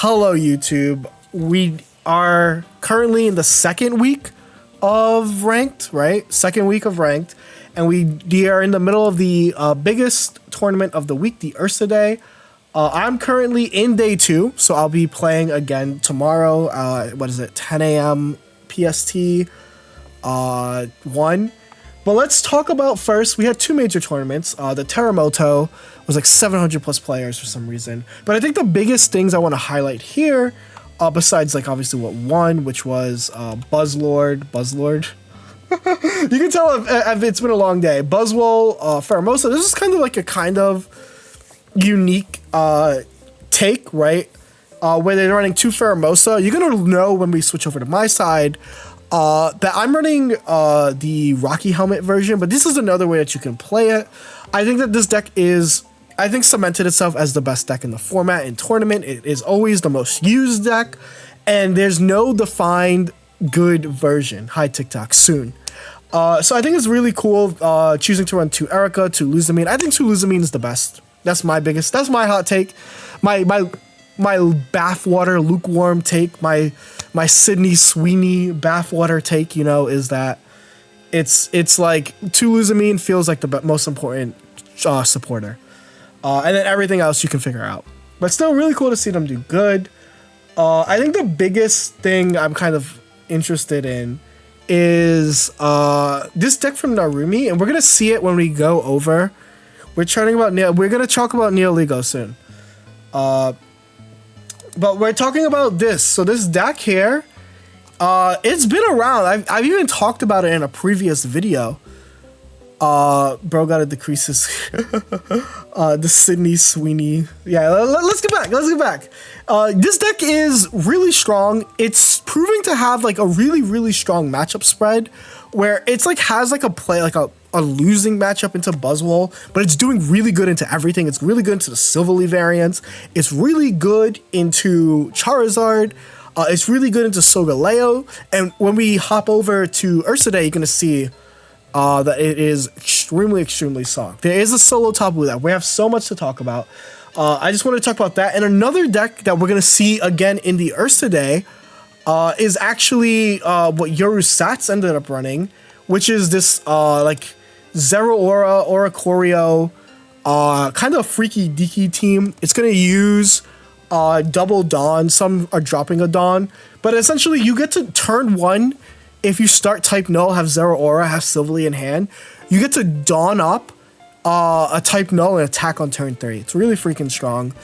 Hello, YouTube. We are currently in the second week of ranked, right? Second week of ranked. And we are in the middle of the biggest tournament of the week, the Ursa Day. I'm currently in day 2, so I'll be playing again tomorrow. 10 a.m. PST 1. But let's talk about first, we had 2 major tournaments. The Terremoto was like 700 plus players for some reason. But I think the biggest things I want to highlight here, besides like obviously what won, which was Buzzlord. You can tell if it's been a long day. Buzzwole, Pheromosa. This is kind of like a kind of unique take, right? Where they're running 2 Pheromosa. You're going to know when we switch over to my side that I'm running the Rocky Helmet version, but this is another way that you can play it. I think that this deck is, cemented itself as the best deck in the format in tournament. It is always the most used deck, and there's no defined good version. Hi, TikTok, soon. So I think it's really cool choosing to run 2 Erica, 2 Luzamine. I think 2 Luzamine is the best. That's my hot take. My bathwater lukewarm take, my Sydney Sweeney bathwater take, is that it's like 2 Luzamine feels like the most important supporter. And then everything else you can figure out. But still really cool to see them do good. I think the biggest thing I'm kind of interested in is this deck from Narumi, and we're gonna see it when we go over. We're gonna talk about Nihilego soon. But we're talking about this. So this deck here, it's been around. I've even talked about it in a previous video. Bro gotta decrease his the Sydney Sweeney. Yeah, let's get back. This deck is really strong. It's proving to have like a really strong matchup spread where it's like has like a losing matchup into Buzzwole, but it's doing really good into everything. It's really good into the Silvally variants. It's really good into Charizard. It's really good into Solgaleo. And when we hop over to Ursa Day, you're gonna see that it is extremely soft. There is a solo Tapu that we have so much to talk about. I just want to talk about that. And another deck that we're going to see again in the Ursa Day is actually what Yoru Sats ended up running, which is this like Zeraora, Oricorio, kind of freaky deaky team. It's going to use double Dawn. Some are dropping a Dawn. But essentially you get to turn 1. If you start type null, have Zeraora, have Silvally in hand, you get to Dawn up a type null and attack on turn 3. It's really freaking strong.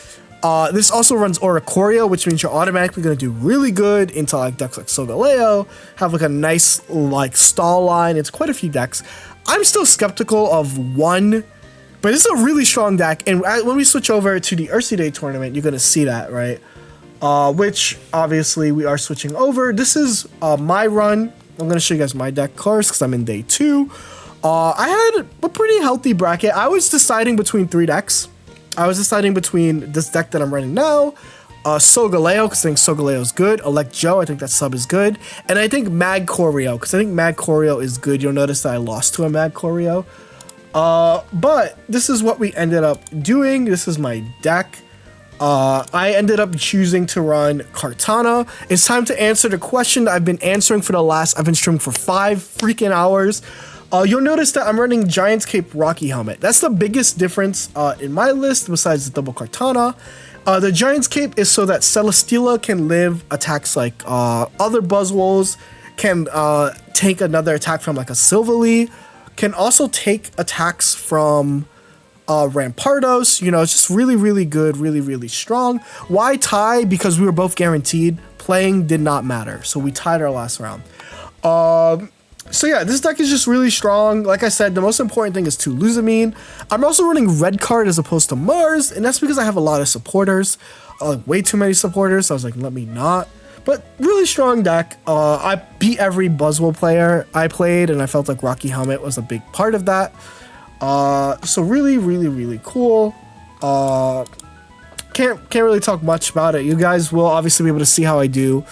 This also runs Oricorio, which means you're automatically going to do really good into like decks like Solgaleo, have like a nice like stall line. It's quite a few decks. I'm still skeptical of 1, but this is a really strong deck. And when we switch over to the Ursa Day tournament, you're going to see that, right? Which obviously we are switching over. This is my run. I'm going to show you guys my deck first because I'm in day 2. I had a pretty healthy bracket. I was deciding between 3 decks. I was deciding between this deck that I'm running now, Solgaleo, because I think Solgaleo is good, Elect Joe, I think that sub is good, and I think Magcorio, because I think Magcorio is good. You'll notice that I lost to a Magcorio. But this is what we ended up doing. This is my deck. I ended up choosing to run Kartana. It's time to answer the question that I've been answering I've been streaming for 5 freaking hours. You'll notice that I'm running Giant's Cape Rocky Helmet. That's the biggest difference in my list besides the double Kartana. The Giant's Cape is so that Celesteela can live attacks like other Buzzwoles, can take another attack from like a Silvally, can also take attacks from Rampardos. It's just really good, really strong. Why tie? Because we were both guaranteed. Playing did not matter, so we tied our last round. So yeah, this deck is just really strong. Like I said, the most important thing is 2 Luzamine. I'm also running Red Card as opposed to Mars, and that's because I have a lot of supporters, way too many supporters, so I was like, let me not. But really strong deck. I beat every Buzzwole player I played, and I felt like Rocky Helmet was a big part of that. So really cool. Can't really talk much about it. You guys will obviously be able to see how I do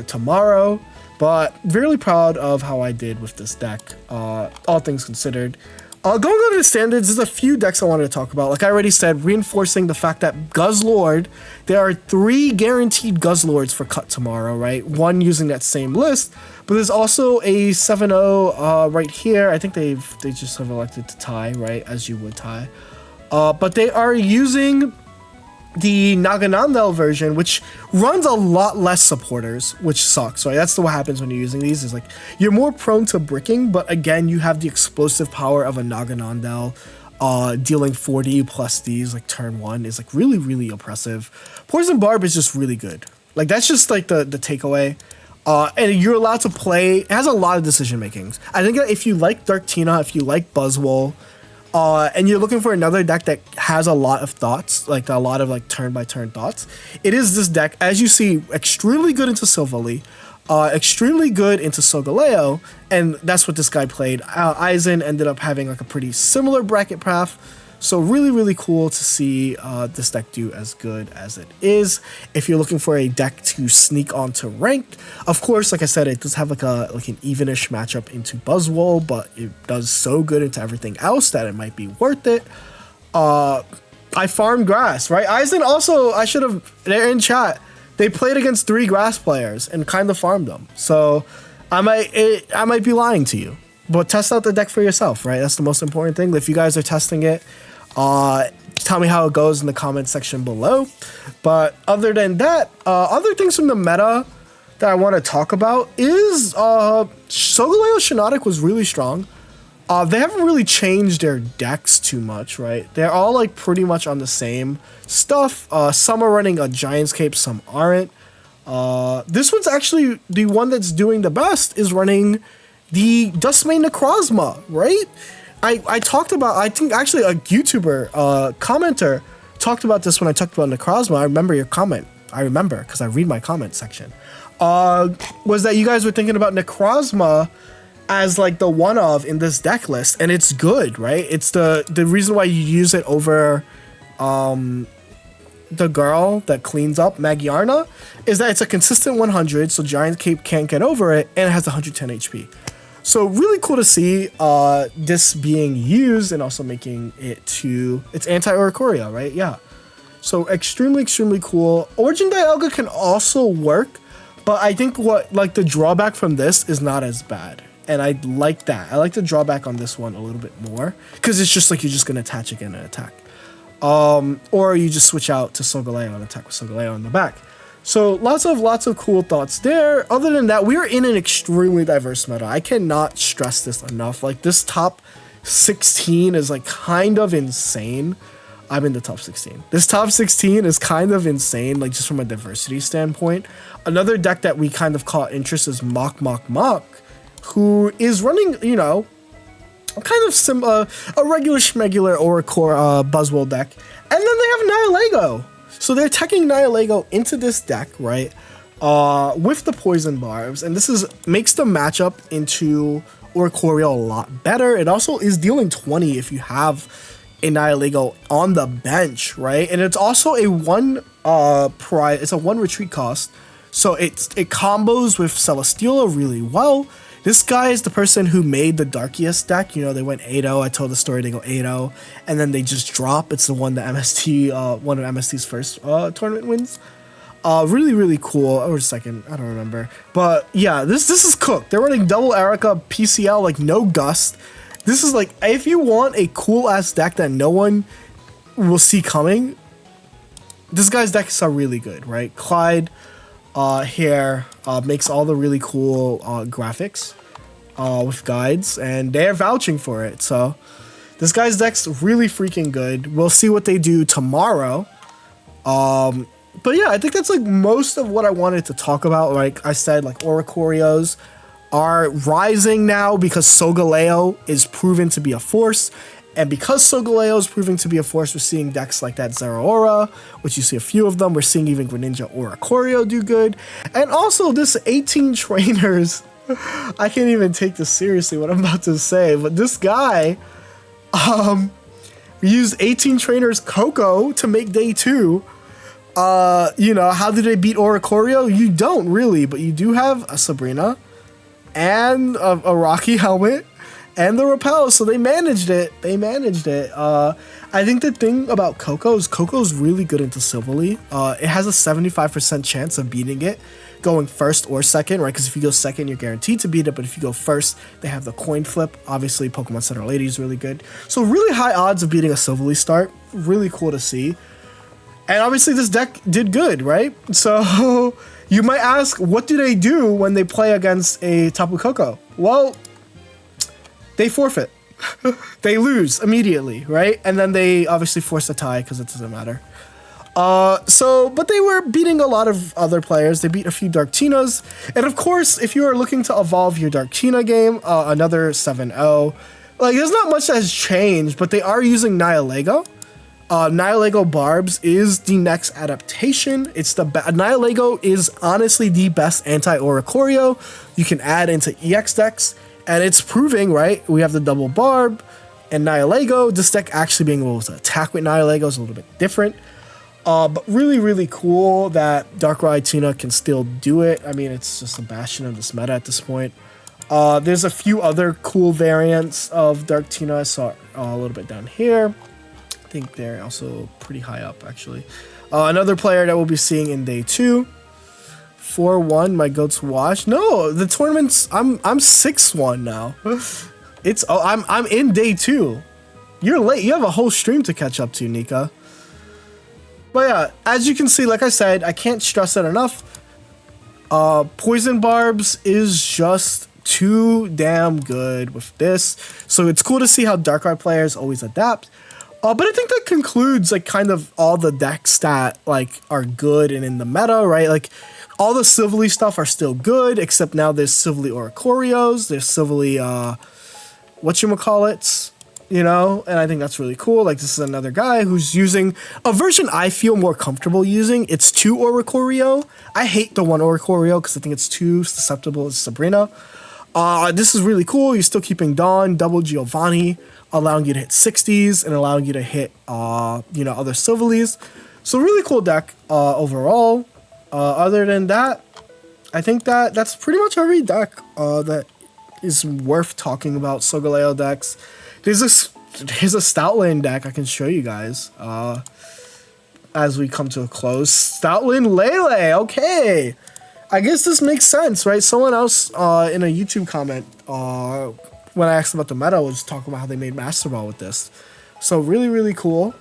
tomorrow, but really proud of how I did with this deck, all things considered. Going over the standards, there's a few decks I wanted to talk about. Like I already said, reinforcing the fact that Guzzlord, there are 3 guaranteed Guzzlords for cut tomorrow, right? 1 using that same list, but there's also a 7-0 right here. I think they just have elected to tie, right? As you would tie. But they are using the Naganadel version, which runs a lot less supporters, which sucks, right? That's what happens when you're using these, is like you're more prone to bricking, but again, you have the explosive power of a Naganadel. Dealing 40 plus these like turn 1 is like really, really oppressive. Poison Barb is just really good. Like that's just like the takeaway. And you're allowed to play, it has a lot of decision makings. I think that if you like Dark Tina, if you like Buzzwole, and you're looking for another deck that has a lot of thoughts, like a lot of like turn-by-turn thoughts, it is this deck. As you see, extremely good into Silvally, extremely good into Solgaleo, and that's what this guy played. Aizen ended up having like a pretty similar bracket path, so really, really cool to see this deck do as good as it is. If you're looking for a deck to sneak onto ranked, of course, like I said, it does have like an evenish matchup into Buzzwole, but it does so good into everything else that it might be worth it. I farmed grass, right? Aizen also, I should have, they're in chat, they played against 3 grass players and kind of farmed them. So I might be lying to you, but test out the deck for yourself, right? That's the most important thing. If you guys are testing it, tell me how it goes in the comment section below. But other than that, other things from the meta that I want to talk about is Solgaleo Shiinotic was really strong. They haven't really changed their decks too much, right? They're all like pretty much on the same stuff. Some are running a Giant's Cape, some aren't. This one's actually the one that's doing the best, is running the Duskmane Necrozma, right? I talked about, I think actually a YouTuber, commenter, talked about this when I talked about Necrozma. I remember your comment. I remember because I read my comment section. Was that you guys were thinking about Necrozma as like the one of in this deck list, and it's good, right? It's the reason why you use it over the girl that cleans up, Magyarna, is that it's a consistent 100, so Giant Cape can't get over it, and it has 110 HP. So really cool to see this being used and also making it to, it's anti-Oricorio, right? Yeah. So extremely, extremely cool. Origin Dialga can also work, but I think what, like the drawback from this is not as bad. And I like that. I like the drawback on this one a little bit more, because it's just like you're just going to attach again and attack. Or you just switch out to Solgaleo and attack with Solgaleo in the back. So lots of cool thoughts there. Other than that, we are in an extremely diverse meta. I cannot stress this enough. Like this top 16 is like kind of insane. I'm in the top 16. This top 16 is kind of insane, like just from a diversity standpoint. Another deck that we kind of caught interest is Machm, who is running, you know, kind of a regular schmegular Oricore Buzzwole deck. And then they have Nihilego. So they're teching Nihilego into this deck, right? With the Poison Barbs. And this makes the matchup into Oricorio a lot better. It also is dealing 20 if you have a Nihilego on the bench, right? And it's also a one retreat cost. So it combos with Celesteela really well. This guy is the person who made the Darkiest deck. You know, they went 8-0. I told the story, they go 8-0. And then they just drop. It's the one that one of MST's first tournament wins. Really, really cool. Or second, I don't remember. But yeah, this is cooked. They're running double Erica, PCL, like no Gust. This is like, if you want a cool-ass deck that no one will see coming, this guy's decks are really good, right? Clyde here makes all the really cool graphics with guides, and they're vouching for it. So this guy's deck's really freaking good. We'll see what they do tomorrow. But yeah, I think that's like most of what I wanted to talk about. Like I said, like Oricorios are rising now because Solgaleo is proven to be a force. And because Solgaleo is proving to be a force, we're seeing decks like that Zeraora, which you see a few of them. We're seeing even Greninja Oricorio do good. And also this 18 trainers, I can't even take this seriously what I'm about to say, but this guy used 18 trainers Koko to make day 2. You know, how did they beat Oricorio? You don't really, but you do have a Sabrina and a Rocky helmet and the repel, so they managed it. I think the thing about Koko is Koko's really good into Silvally. It has a 75% chance of beating it, going first or second, right? Because if you go second, you're guaranteed to beat it, but if you go first, they have the coin flip. Obviously, Pokemon Center Lady is really good. So really high odds of beating a Silvally start. Really cool to see. And obviously, this deck did good, right? So you might ask, what do they do when they play against a Tapu Koko? Well, they forfeit. They lose immediately, right? And then they obviously force a tie because it doesn't matter. But they were beating a lot of other players. They beat a few Darktinas. And of course, if you are looking to evolve your Darktina game, another 7-0. Like, there's not much that has changed, but they are using Nihilego. Nihilego Barbs is the next adaptation. Nihilego is honestly the best anti-Oricorio you can add into EX decks. And it's proving, right? We have the double Barb and Nihilego. This deck actually being able to attack with Nihilego is a little bit different. But really, really cool that Darkrai Tina can still do it. I mean, it's just a bastion of this meta at this point. There's a few other cool variants of Dark Tina. I saw a little bit down here. I think they're also pretty high up, actually. Another player that we'll be seeing in day 2. 4-1, my goats wash. No, the tournament's I'm 6-1 now. I'm in day 2. You're late. You have a whole stream to catch up to, Nika. But yeah, as you can see, like I said, I can't stress it enough. Poison Barbs is just too damn good with this. So it's cool to see how Darkrai players always adapt. But I think that concludes like kind of all the decks that like are good and in the meta, right? Like all the Silvally stuff are still good, except now there's Silvally Oricorios, there's Silvally whatchamacallits, you know, and I think that's really cool. Like this is another guy who's using a version I feel more comfortable using. It's 2 Oricorio. I hate the 1 Oricorio because I think it's too susceptible to Sabrina. This is really cool. You're still keeping Dawn, double Giovanni, allowing you to hit 60s and allowing you to hit, other Silvallies. So really cool deck overall. Other than that, I think that's pretty much every deck that is worth talking about. Solgaleo decks. Here's a Stoutland deck I can show you guys as we come to a close. Stoutland Lele, okay. I guess this makes sense, right? Someone else in a YouTube comment when I asked about the meta was talking about how they made Master Ball with this. So really, really cool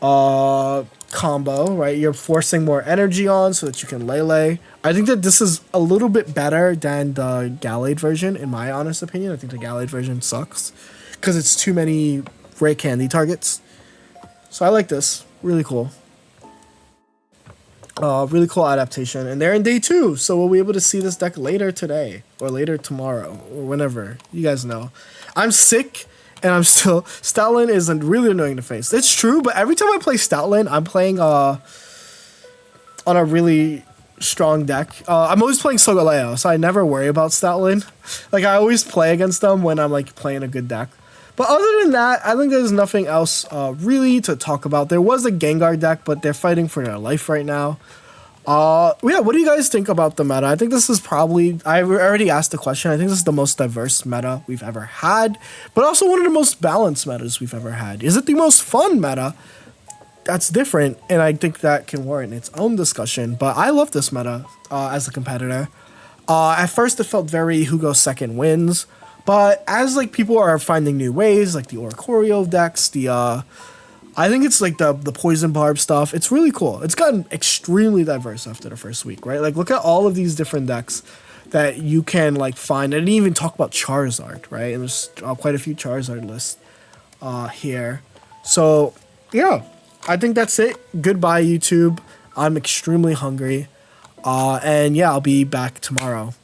combo, right? You're forcing more energy on so that you can Lele. I think that this is a little bit better than the Gallade version, in my honest opinion. I think the Gallade version sucks because it's too many rare candy targets. So I like this. Really cool. Really cool adaptation. And they're in day 2, so we'll be able to see this deck later today or later tomorrow or whenever. You guys know. I'm sick and I'm still... Stoutland is really annoying to face. It's true, but every time I play Stoutland, I'm playing on a really strong deck. I'm always playing Solgaleo, so I never worry about Stoutland. Like, I always play against them when I'm, like, playing a good deck. But other than that, I think there's nothing else really to talk about. There was a Gengar deck, but they're fighting for their life right now. Yeah, what do you guys think about the meta? I think this is probably, I already asked the question, I think this is the most diverse meta we've ever had, but also one of the most balanced metas we've ever had. Is it the most fun meta? That's different, and I think that can warrant its own discussion, but I love this meta as a competitor. At first, it felt very who goes second wins, but as like people are finding new ways, like the Oricorio decks, I think it's like the Poison Barb stuff. It's really cool. It's gotten extremely diverse after the first week, right? Like look at all of these different decks that you can like find. I didn't even talk about Charizard, right? And there's quite a few Charizard lists here. So yeah, I think that's it. Goodbye, YouTube. I'm extremely hungry. And yeah, I'll be back tomorrow.